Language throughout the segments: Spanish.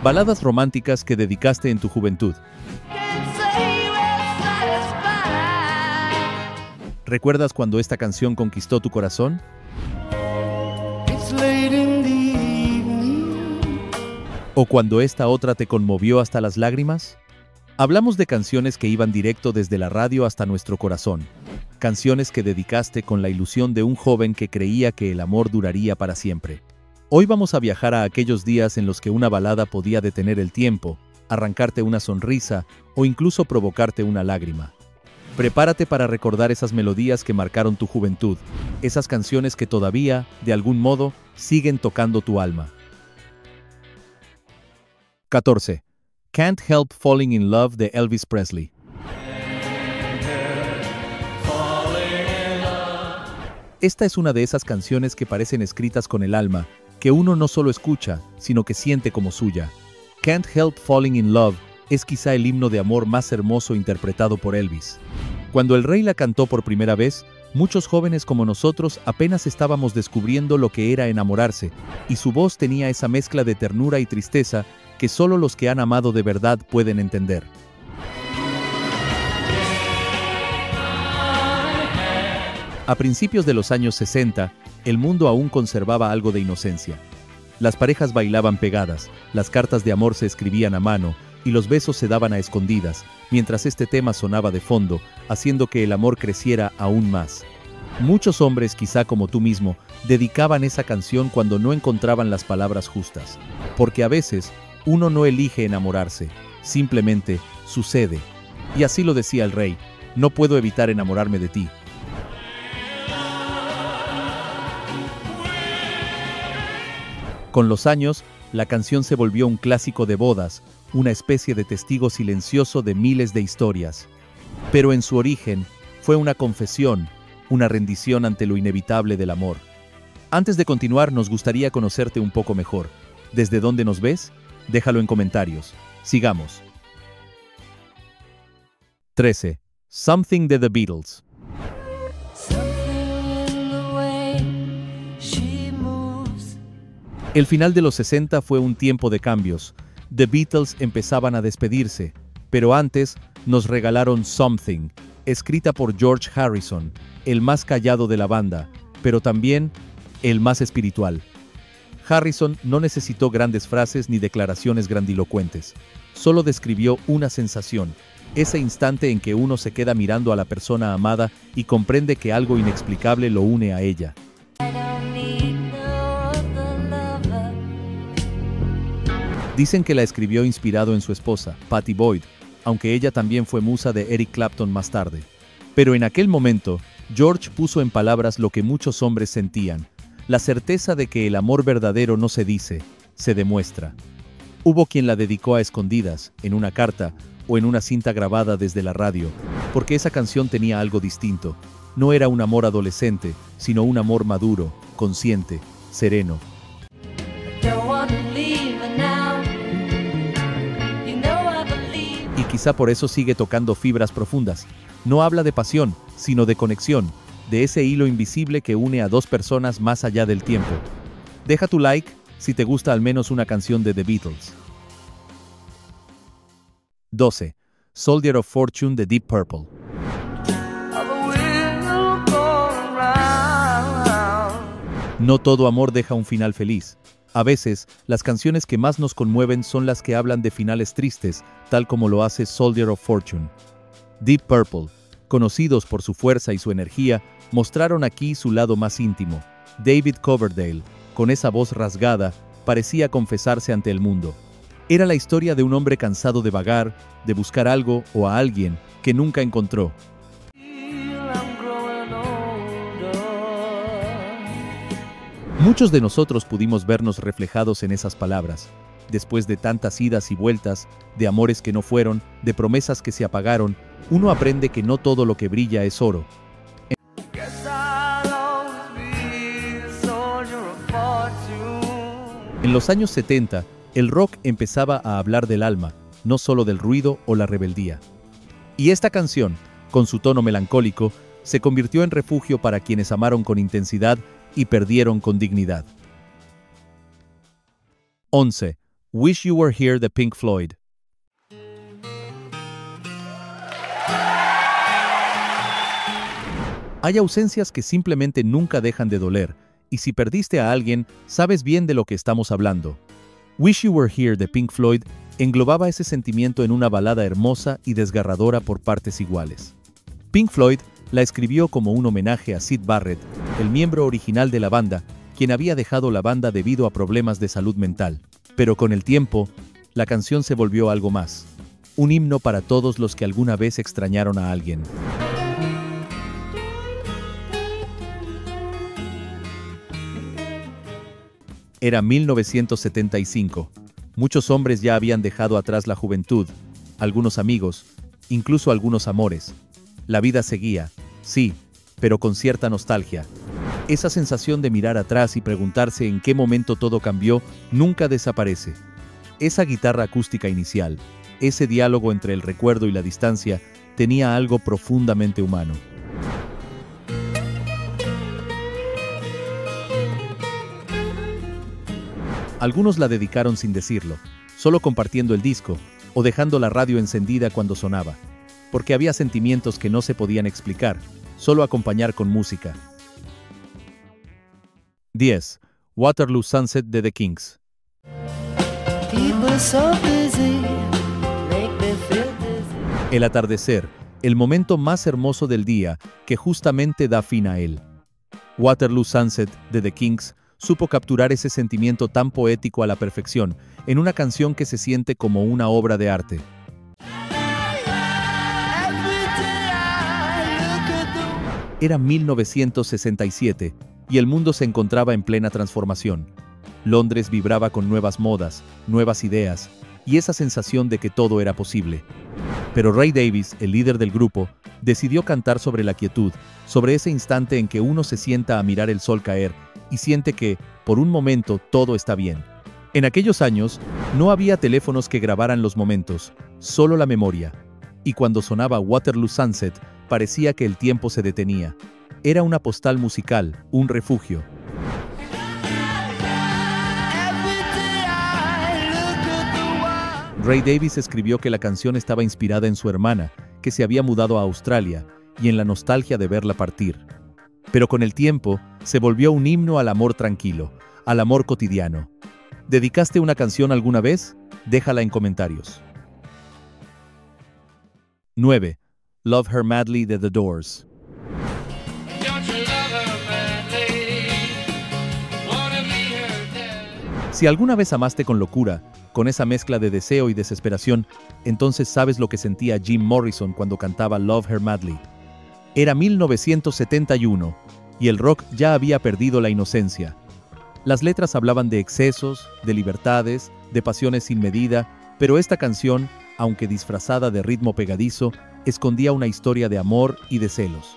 Baladas románticas que dedicaste en tu juventud. ¿Recuerdas cuando esta canción conquistó tu corazón? ¿O cuando esta otra te conmovió hasta las lágrimas? Hablamos de canciones que iban directo desde la radio hasta nuestro corazón. Canciones que dedicaste con la ilusión de un joven que creía que el amor duraría para siempre. Hoy vamos a viajar a aquellos días en los que una balada podía detener el tiempo, arrancarte una sonrisa o incluso provocarte una lágrima. Prepárate para recordar esas melodías que marcaron tu juventud, esas canciones que todavía, de algún modo, siguen tocando tu alma. 14. Can't Help Falling in Love de Elvis Presley. Esta es una de esas canciones que parecen escritas con el alma, que uno no solo escucha, sino que siente como suya. Can't Help Falling in Love es quizá el himno de amor más hermoso interpretado por Elvis. Cuando el rey la cantó por primera vez, muchos jóvenes como nosotros apenas estábamos descubriendo lo que era enamorarse, y su voz tenía esa mezcla de ternura y tristeza que solo los que han amado de verdad pueden entender. A principios de los años 60, el mundo aún conservaba algo de inocencia. Las parejas bailaban pegadas, las cartas de amor se escribían a mano y los besos se daban a escondidas, mientras este tema sonaba de fondo, haciendo que el amor creciera aún más. Muchos hombres, quizá como tú mismo, dedicaban esa canción cuando no encontraban las palabras justas. Porque a veces, uno no elige enamorarse, simplemente sucede. Y así lo decía el rey: no puedo evitar enamorarme de ti. Con los años, la canción se volvió un clásico de bodas, una especie de testigo silencioso de miles de historias. Pero en su origen, fue una confesión, una rendición ante lo inevitable del amor. Antes de continuar, nos gustaría conocerte un poco mejor. ¿Desde dónde nos ves? Déjalo en comentarios. Sigamos. 13. Something de The Beatles. El final de los 60 fue un tiempo de cambios. The Beatles empezaban a despedirse, pero antes nos regalaron Something, escrita por George Harrison, el más callado de la banda, pero también el más espiritual. Harrison no necesitó grandes frases ni declaraciones grandilocuentes, solo describió una sensación, ese instante en que uno se queda mirando a la persona amada y comprende que algo inexplicable lo une a ella. Dicen que la escribió inspirado en su esposa, Pattie Boyd, aunque ella también fue musa de Eric Clapton más tarde. Pero en aquel momento, George puso en palabras lo que muchos hombres sentían, la certeza de que el amor verdadero no se dice, se demuestra. Hubo quien la dedicó a escondidas, en una carta o en una cinta grabada desde la radio, porque esa canción tenía algo distinto. No era un amor adolescente, sino un amor maduro, consciente, sereno. Y quizá por eso sigue tocando fibras profundas. No habla de pasión, sino de conexión, de ese hilo invisible que une a dos personas más allá del tiempo. Deja tu like si te gusta al menos una canción de The Beatles. 12. Soldier of Fortune de Deep Purple. No todo amor deja un final feliz. A veces, las canciones que más nos conmueven son las que hablan de finales tristes, tal como lo hace Soldier of Fortune. Deep Purple, conocidos por su fuerza y su energía, mostraron aquí su lado más íntimo. David Coverdale, con esa voz rasgada, parecía confesarse ante el mundo. Era la historia de un hombre cansado de vagar, de buscar algo o a alguien que nunca encontró. Muchos de nosotros pudimos vernos reflejados en esas palabras. Después de tantas idas y vueltas, de amores que no fueron, de promesas que se apagaron, uno aprende que no todo lo que brilla es oro. En los años 70, el rock empezaba a hablar del alma, no solo del ruido o la rebeldía. Y esta canción, con su tono melancólico, se convirtió en refugio para quienes amaron con intensidad y perdieron con dignidad. 11. Wish You Were Here de Pink Floyd. Hay ausencias que simplemente nunca dejan de doler, y si perdiste a alguien, sabes bien de lo que estamos hablando. Wish You Were Here de Pink Floyd englobaba ese sentimiento en una balada hermosa y desgarradora por partes iguales. Pink Floyd la escribió como un homenaje a Syd Barrett, el miembro original de la banda, quien había dejado la banda debido a problemas de salud mental. Pero con el tiempo, la canción se volvió algo más. Un himno para todos los que alguna vez extrañaron a alguien. Era 1975. Muchos hombres ya habían dejado atrás la juventud, algunos amigos, incluso algunos amores. La vida seguía, sí, pero con cierta nostalgia. Esa sensación de mirar atrás y preguntarse en qué momento todo cambió nunca desaparece. Esa guitarra acústica inicial, ese diálogo entre el recuerdo y la distancia, tenía algo profundamente humano. Algunos la dedicaron sin decirlo, solo compartiendo el disco o dejando la radio encendida cuando sonaba, porque había sentimientos que no se podían explicar, solo acompañar con música. 10. Waterloo Sunset de The Kinks. El atardecer, el momento más hermoso del día que justamente da fin a él. Waterloo Sunset de The Kinks supo capturar ese sentimiento tan poético a la perfección en una canción que se siente como una obra de arte. Era 1967 y el mundo se encontraba en plena transformación. Londres vibraba con nuevas modas, nuevas ideas y esa sensación de que todo era posible. Pero Ray Davies, el líder del grupo, decidió cantar sobre la quietud, sobre ese instante en que uno se sienta a mirar el sol caer y siente que, por un momento, todo está bien. En aquellos años, no había teléfonos que grabaran los momentos, solo la memoria. Y cuando sonaba Waterloo Sunset, parecía que el tiempo se detenía. Era una postal musical, un refugio. Ray Davies escribió que la canción estaba inspirada en su hermana, que se había mudado a Australia, y en la nostalgia de verla partir. Pero con el tiempo, se volvió un himno al amor tranquilo, al amor cotidiano. ¿Dedicaste una canción alguna vez? Déjala en comentarios. 9. Love Her Madly de The Doors. Si alguna vez amaste con locura, con esa mezcla de deseo y desesperación, entonces sabes lo que sentía Jim Morrison cuando cantaba Love Her Madly. Era 1971, y el rock ya había perdido la inocencia. Las letras hablaban de excesos, de libertades, de pasiones sin medida, pero esta canción, aunque disfrazada de ritmo pegadizo, escondía una historia de amor y de celos.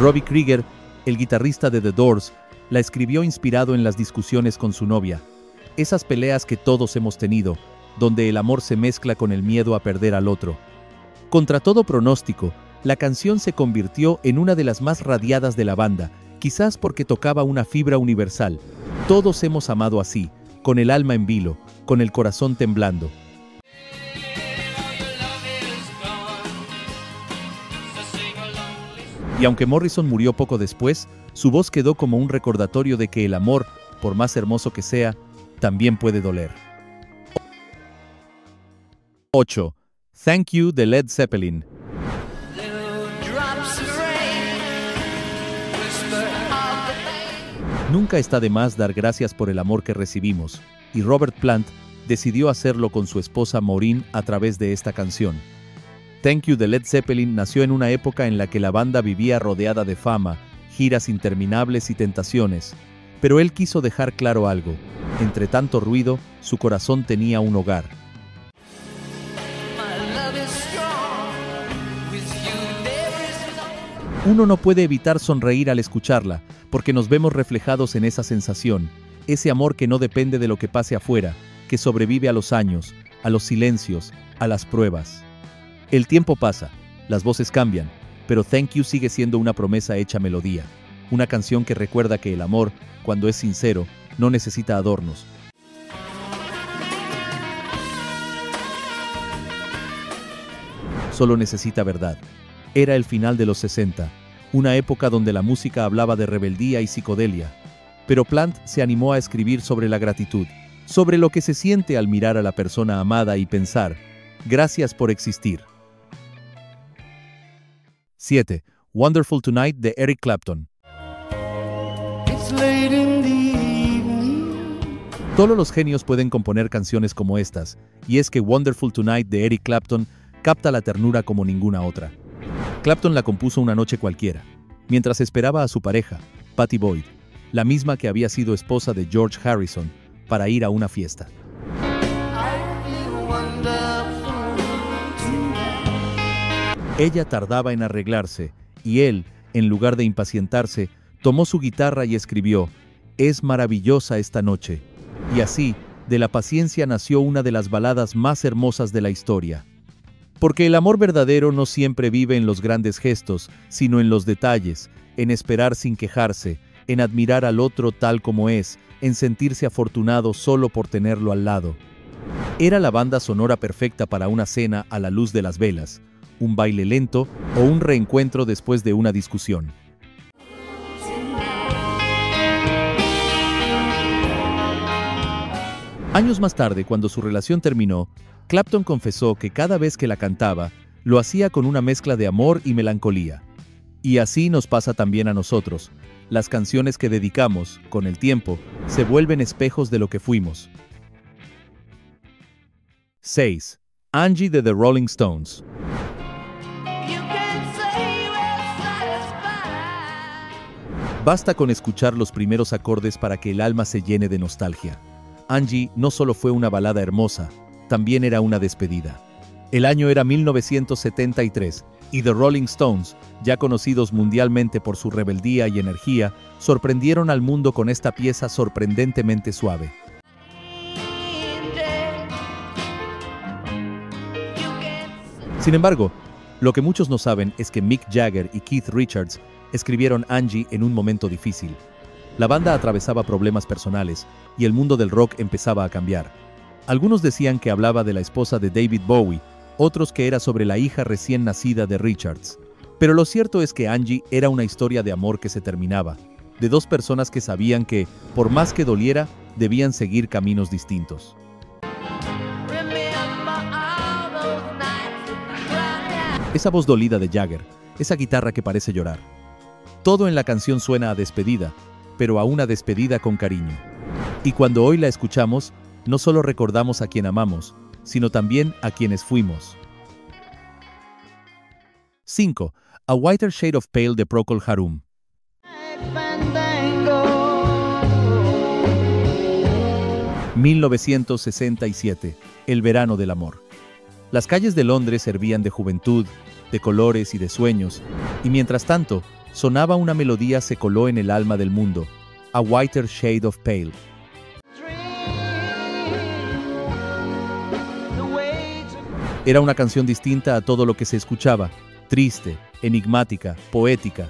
Robbie Krieger, el guitarrista de The Doors, la escribió inspirado en las discusiones con su novia. Esas peleas que todos hemos tenido, donde el amor se mezcla con el miedo a perder al otro. Contra todo pronóstico, la canción se convirtió en una de las más radiadas de la banda, quizás porque tocaba una fibra universal. Todos hemos amado así, con el alma en vilo, con el corazón temblando. Y aunque Morrison murió poco después, su voz quedó como un recordatorio de que el amor, por más hermoso que sea, también puede doler. 8. Thank You de Led Zeppelin. Nunca está de más dar gracias por el amor que recibimos, y Robert Plant decidió hacerlo con su esposa Maureen a través de esta canción. Thank You de Led Zeppelin nació en una época en la que la banda vivía rodeada de fama, giras interminables y tentaciones, pero él quiso dejar claro algo: entre tanto ruido, su corazón tenía un hogar. Uno no puede evitar sonreír al escucharla, porque nos vemos reflejados en esa sensación, ese amor que no depende de lo que pase afuera, que sobrevive a los años, a los silencios, a las pruebas. El tiempo pasa, las voces cambian, pero Thank You sigue siendo una promesa hecha melodía. una canción que recuerda que el amor, cuando es sincero, no necesita adornos. Solo necesita verdad. Era el final de los 60, una época donde la música hablaba de rebeldía y psicodelia. Pero Plant se animó a escribir sobre la gratitud, sobre lo que se siente al mirar a la persona amada y pensar, gracias por existir. 7. Wonderful Tonight de Eric Clapton. Todos los genios pueden componer canciones como estas, y es que Wonderful Tonight de Eric Clapton capta la ternura como ninguna otra. Clapton la compuso una noche cualquiera, mientras esperaba a su pareja, Pattie Boyd, la misma que había sido esposa de George Harrison, para ir a una fiesta. Ella tardaba en arreglarse, y él, en lugar de impacientarse, tomó su guitarra y escribió, «Es maravillosa esta noche». Y así, de la paciencia nació una de las baladas más hermosas de la historia. Porque el amor verdadero no siempre vive en los grandes gestos, sino en los detalles, en esperar sin quejarse, en admirar al otro tal como es, en sentirse afortunado solo por tenerlo al lado. Era la banda sonora perfecta para una cena a la luz de las velas, un baile lento o un reencuentro después de una discusión. Años más tarde, cuando su relación terminó, Clapton confesó que cada vez que la cantaba, lo hacía con una mezcla de amor y melancolía. Y así nos pasa también a nosotros. Las canciones que dedicamos, con el tiempo, se vuelven espejos de lo que fuimos. 6. Angie de The Rolling Stones. Basta con escuchar los primeros acordes para que el alma se llene de nostalgia. Angie no solo fue una balada hermosa, también era una despedida. El año era 1973 y The Rolling Stones, ya conocidos mundialmente por su rebeldía y energía, sorprendieron al mundo con esta pieza sorprendentemente suave. Sin embargo, lo que muchos no saben es que Mick Jagger y Keith Richards escribieron Angie en un momento difícil. La banda atravesaba problemas personales y el mundo del rock empezaba a cambiar. Algunos decían que hablaba de la esposa de David Bowie, otros que era sobre la hija recién nacida de Richards. Pero lo cierto es que Angie era una historia de amor que se terminaba, de dos personas que sabían que, por más que doliera, debían seguir caminos distintos. Esa voz dolida de Jagger, esa guitarra que parece llorar. Todo en la canción suena a despedida, pero a una despedida con cariño. Y cuando hoy la escuchamos, no solo recordamos a quien amamos, sino también a quienes fuimos. 5. A Whiter Shade of Pale de Procol Harum. ...1967, el verano del amor. Las calles de Londres servían de juventud, de colores y de sueños, y mientras tanto, sonaba una melodía se coló en el alma del mundo, A Whiter Shade of Pale. Era una canción distinta a todo lo que se escuchaba, triste, enigmática, poética.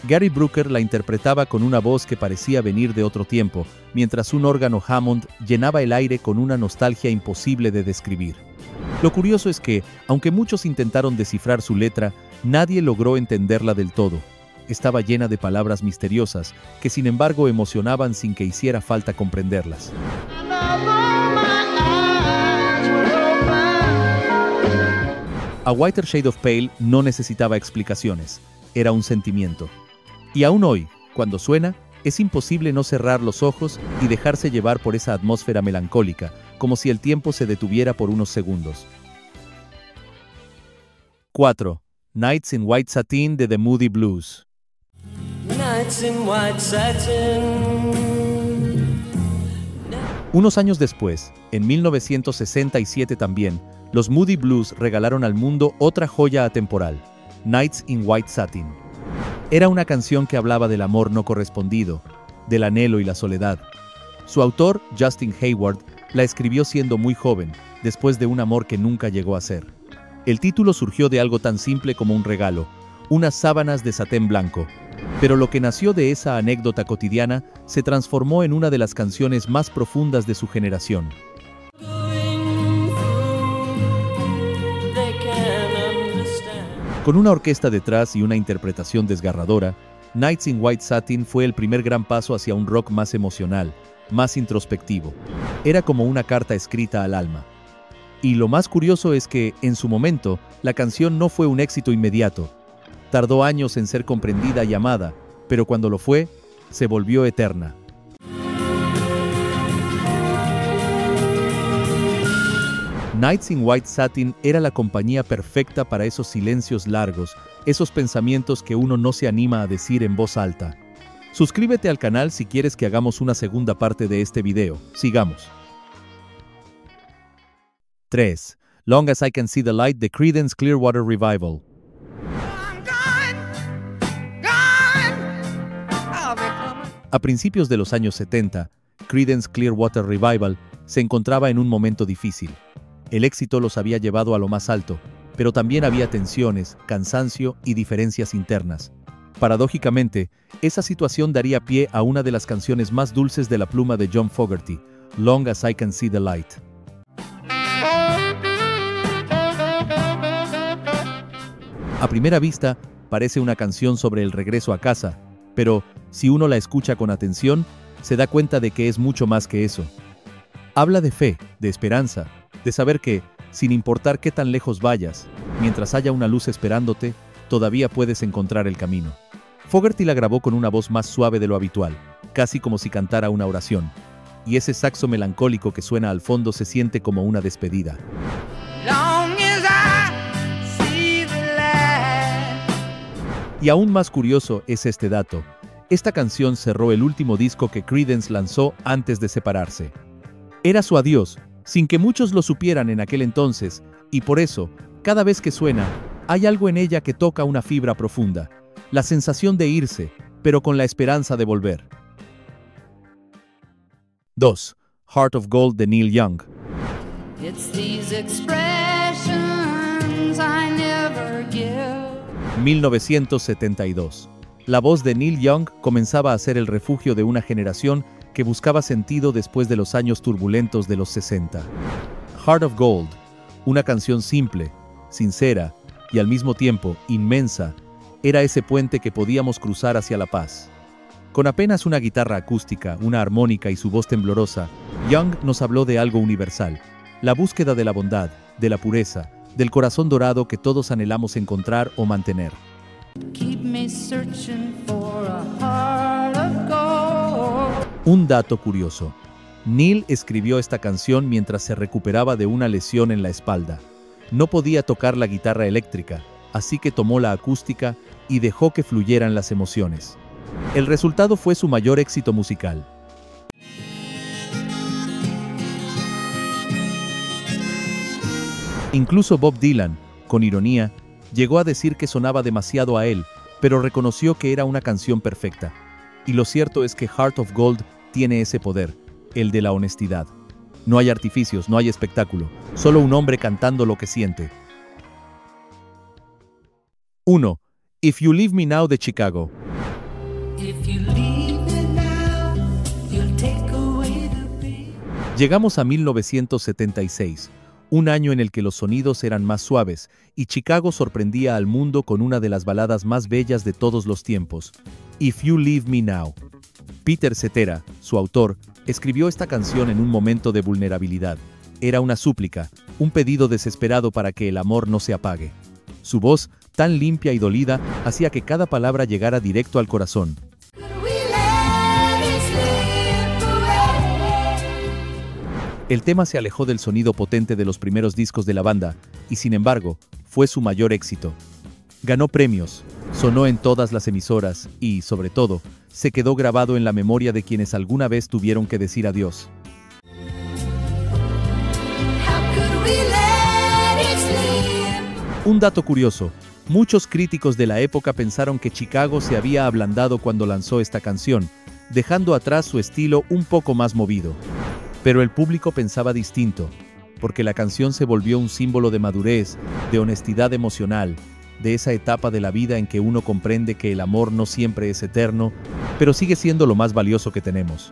Gary Brooker la interpretaba con una voz que parecía venir de otro tiempo, mientras un órgano Hammond llenaba el aire con una nostalgia imposible de describir. Lo curioso es que, aunque muchos intentaron descifrar su letra, nadie logró entenderla del todo. Estaba llena de palabras misteriosas, que sin embargo emocionaban sin que hiciera falta comprenderlas. A Whiter Shade of Pale no necesitaba explicaciones, era un sentimiento. Y aún hoy, cuando suena, es imposible no cerrar los ojos y dejarse llevar por esa atmósfera melancólica, como si el tiempo se detuviera por unos segundos. 4. Nights in White Satin de The Moody Blues. Nights in White Satin. Unos años después, en 1967 también, los Moody Blues regalaron al mundo otra joya atemporal, Nights in White Satin. Era una canción que hablaba del amor no correspondido, del anhelo y la soledad. Su autor, Justin Hayward, la escribió siendo muy joven, después de un amor que nunca llegó a ser. El título surgió de algo tan simple como un regalo, unas sábanas de satén blanco, Pero lo que nació de esa anécdota cotidiana se transformó en una de las canciones más profundas de su generación. Con una orquesta detrás y una interpretación desgarradora, Nights in White Satin fue el primer gran paso hacia un rock más emocional, más introspectivo. Era como una carta escrita al alma. Y lo más curioso es que, en su momento, la canción no fue un éxito inmediato. Tardó años en ser comprendida y amada, pero cuando lo fue, se volvió eterna. Nights in White Satin era la compañía perfecta para esos silencios largos, esos pensamientos que uno no se anima a decir en voz alta. Suscríbete al canal si quieres que hagamos una segunda parte de este video. Sigamos. 3. Long as I Can See the Light, The Creedence Clearwater Revival. A principios de los años 70, Creedence Clearwater Revival se encontraba en un momento difícil. El éxito los había llevado a lo más alto, pero también había tensiones, cansancio y diferencias internas. Paradójicamente, esa situación daría pie a una de las canciones más dulces de la pluma de John Fogerty, Long as I Can See the Light. A primera vista, parece una canción sobre el regreso a casa, pero si uno la escucha con atención, se da cuenta de que es mucho más que eso. Habla de fe, de esperanza, de saber que, sin importar qué tan lejos vayas, mientras haya una luz esperándote, todavía puedes encontrar el camino. Fogerty la grabó con una voz más suave de lo habitual, casi como si cantara una oración, y ese saxo melancólico que suena al fondo se siente como una despedida. Y aún más curioso es este dato. Esta canción cerró el último disco que Creedence lanzó antes de separarse. Era su adiós, sin que muchos lo supieran en aquel entonces, y por eso, cada vez que suena, hay algo en ella que toca una fibra profunda, la sensación de irse, pero con la esperanza de volver. 2. Heart of Gold de Neil Young. It's these expressions I never give. 1972. La voz de Neil Young comenzaba a ser el refugio de una generación que buscaba sentido después de los años turbulentos de los 60. Heart of Gold, una canción simple, sincera y al mismo tiempo inmensa, era ese puente que podíamos cruzar hacia la paz. Con apenas una guitarra acústica, una armónica y su voz temblorosa, Young nos habló de algo universal, la búsqueda de la bondad, de la pureza, del corazón dorado que todos anhelamos encontrar o mantener. Keep me searching for a heart of gold. Un dato curioso. Neil escribió esta canción mientras se recuperaba de una lesión en la espalda. No podía tocar la guitarra eléctrica, así que tomó la acústica y dejó que fluyeran las emociones. El resultado fue su mayor éxito musical. Incluso Bob Dylan, con ironía, llegó a decir que sonaba demasiado a él, pero reconoció que era una canción perfecta. Y lo cierto es que Heart of Gold tiene ese poder, el de la honestidad. No hay artificios, no hay espectáculo, solo un hombre cantando lo que siente. 1. If You Leave Me Now de Chicago. If you leave me now, you'll take away the pain. Llegamos a 1976, un año en el que los sonidos eran más suaves y Chicago sorprendía al mundo con una de las baladas más bellas de todos los tiempos, If You Leave Me Now. Peter Cetera, su autor, escribió esta canción en un momento de vulnerabilidad. Era una súplica, un pedido desesperado para que el amor no se apague. Su voz, tan limpia y dolida, hacía que cada palabra llegara directo al corazón. El tema se alejó del sonido potente de los primeros discos de la banda, y sin embargo, fue su mayor éxito. Ganó premios, sonó en todas las emisoras y, sobre todo, se quedó grabado en la memoria de quienes alguna vez tuvieron que decir adiós. Un dato curioso, muchos críticos de la época pensaron que Chicago se había ablandado cuando lanzó esta canción, dejando atrás su estilo un poco más movido. Pero el público pensaba distinto, porque la canción se volvió un símbolo de madurez, de honestidad emocional, de esa etapa de la vida en que uno comprende que el amor no siempre es eterno, pero sigue siendo lo más valioso que tenemos.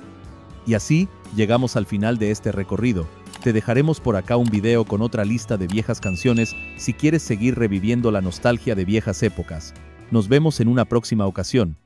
Y así, llegamos al final de este recorrido. Te dejaremos por acá un video con otra lista de viejas canciones si quieres seguir reviviendo la nostalgia de viejas épocas. Nos vemos en una próxima ocasión.